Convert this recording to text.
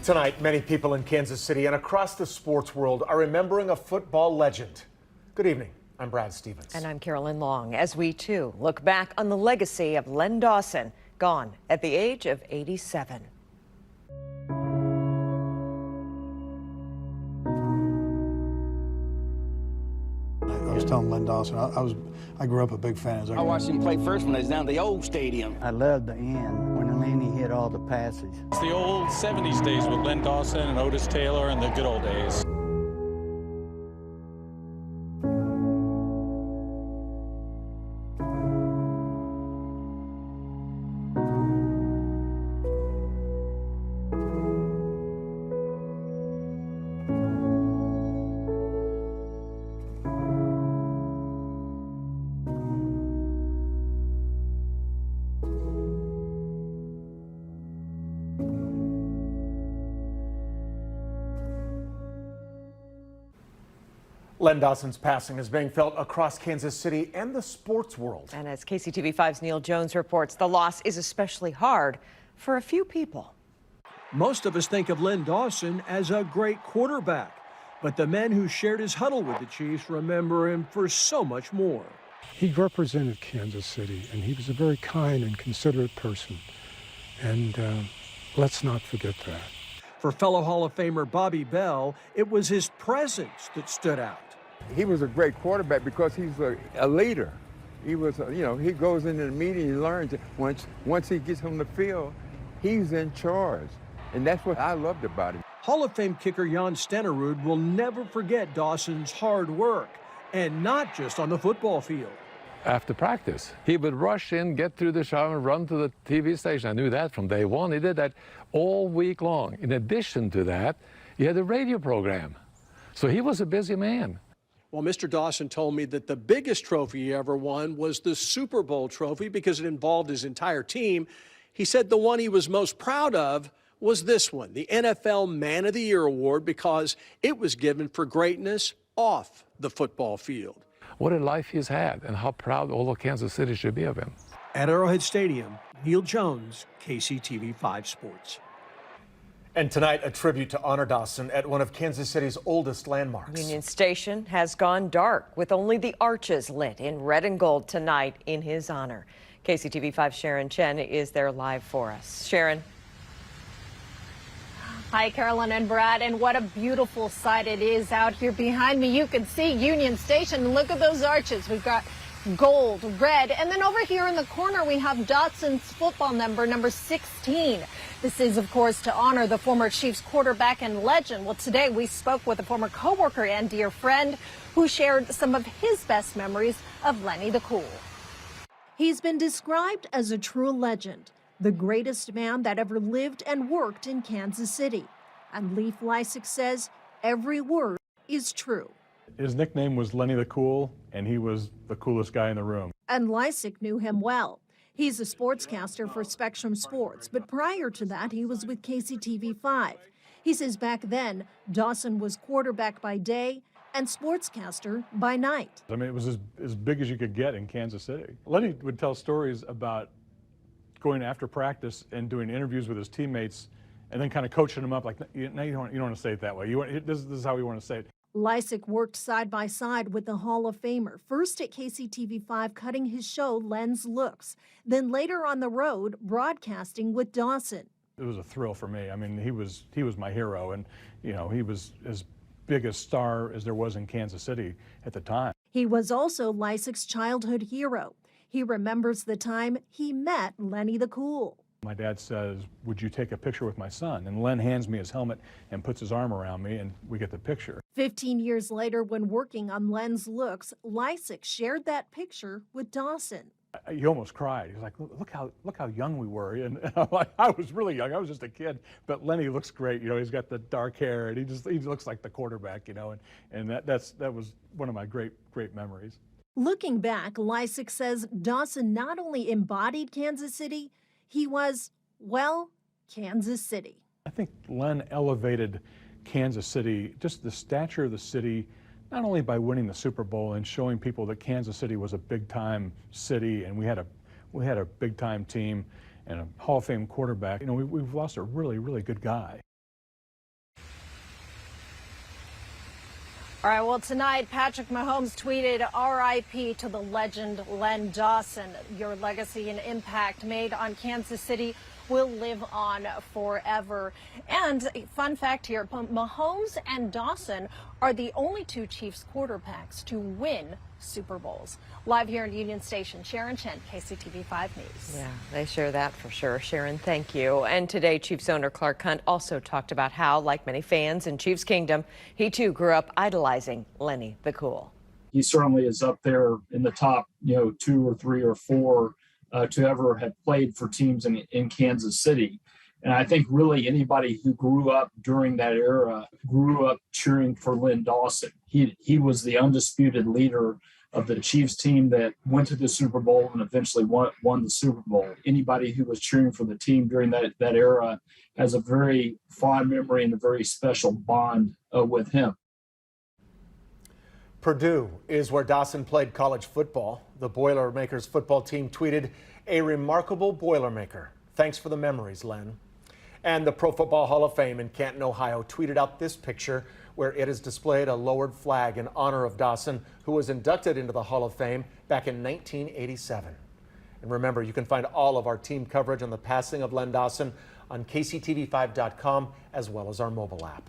Tonight, many people in Kansas City and across the sports world are remembering a football legend. Good evening. I'm Brad Stevens. And I'm Carolyn Long, as we too look back on the legacy of Len Dawson, gone at the age of 87. I was telling Len Dawson, I grew up a big fan. I watched him play first when I was down at the old stadium. I loved the end when Lenny hit all the passes. It's the old 70s days with Len Dawson and Otis Taylor and the good old days. Len Dawson's passing is being felt across Kansas City and the sports world. And as KCTV5's Neil Jones reports, the loss is especially hard for a few people. Most of us think of Len Dawson as a great quarterback, but the men who shared his huddle with the Chiefs remember him for so much more. He represented Kansas City, and he was a very kind and considerate person. And let's not forget that. For fellow Hall of Famer Bobby Bell, it was his presence that stood out. He was a great quarterback because he's a leader. He was, he goes into the meeting, he learns. Once he gets on the field, he's in charge. And that's what I loved about him. Hall of Fame kicker Jan Stenerud will never forget Dawson's hard work, and not just on the football field. After practice, he would rush in, get through the shower, and run to the TV station. I knew that from day one. He did that all week long. In addition to that, he had a radio program. So he was a busy man. Well, Mr. Dawson told me that the biggest trophy he ever won was the Super Bowl trophy because it involved his entire team. He said the one he was most proud of was this one, the NFL Man of the Year award, because it was given for greatness off the football field. What a life he's had, and how proud all of Kansas City should be of him. At Arrowhead Stadium, Neil Jones, KCTV5 Sports. And tonight, a tribute to honor Dawson at one of Kansas City's oldest landmarks. Union Station has gone dark with only the arches lit in red and gold tonight in his honor. KCTV5 Sharon Chen is there live for us. Sharon. Hi, Carolyn and Brad, and what a beautiful sight it is out here behind me. You can see Union Station. Look at those arches. We've got gold, red, and then over here in the corner we have Dawson's football number 16. This is, of course, to honor the former Chiefs quarterback and legend. Well, today we spoke with a former coworker and dear friend who shared some of his best memories of Lenny the Cool. He's been described as a true legend, the greatest man that ever lived and worked in Kansas City. And Leif Lysick says every word is true. His nickname was Lenny the Cool, and he was the coolest guy in the room. And Lysick knew him well. He's a sportscaster for Spectrum Sports, but prior to that, he was with KCTV5. He says back then, Dawson was quarterback by day and sportscaster by night. I mean, it was as big as you could get in Kansas City. Lenny would tell stories about going after practice and doing interviews with his teammates and then kind of coaching them up like, no, you don't want to say it that way. This is how we want to say it. Lysick worked side by side with the Hall of Famer, first at KCTV5 cutting his show Len's Looks, then later on the road broadcasting with Dawson. It was a thrill for me. I mean, he was my hero, and he was as big a star as there was in Kansas City at the time. He was also Lysick's childhood hero. He remembers the time he met Lenny the Cool. My dad says, "Would you take a picture with my son?" And Len hands me his helmet and puts his arm around me, and we get the picture. 15 years later, when working on Len's Looks, Lysick shared that picture with Dawson. He almost cried. He was like, look how young we were. And I'm like, I was really young. I was just a kid. But Lenny looks great. He's got the dark hair, and he looks like the quarterback. And that was one of my great memories. Looking back, Lysick says Dawson not only embodied Kansas City, he was, well, Kansas City. I think Len elevated Kansas City, just the stature of the city, not only by winning the Super Bowl and showing people that Kansas City was a big-time city and we had a big-time team and a Hall of Fame quarterback. We've lost a really, really good guy. All right, well, tonight, Patrick Mahomes tweeted RIP to the legend Len Dawson. Your legacy and impact made on Kansas City will live on forever. And a fun fact here, Mahomes and Dawson are the only two Chiefs quarterbacks to win Super Bowls. Live here in Union Station, Sharon Chen, KCTV 5 News. Yeah, they share that for sure. Sharon, thank you. And today, Chiefs owner Clark Hunt also talked about how, like many fans in Chiefs Kingdom, he too grew up idolizing Lenny the Cool. He certainly is up there in the top, 2 or 3 or 4 to ever have played for teams in Kansas City. And I think really anybody who grew up during that era grew up cheering for Len Dawson. He was the undisputed leader of the Chiefs team that went to the Super Bowl and eventually won the Super Bowl. Anybody who was cheering for the team during that era has a very fond memory and a very special bond with him. Purdue is where Dawson played college football. The Boilermakers football team tweeted, "A remarkable Boilermaker. Thanks for the memories, Len." And the Pro Football Hall of Fame in Canton, Ohio tweeted out this picture where it has displayed a lowered flag in honor of Dawson, who was inducted into the Hall of Fame back in 1987. And remember, you can find all of our team coverage on the passing of Len Dawson on KCTV5.com as well as our mobile app.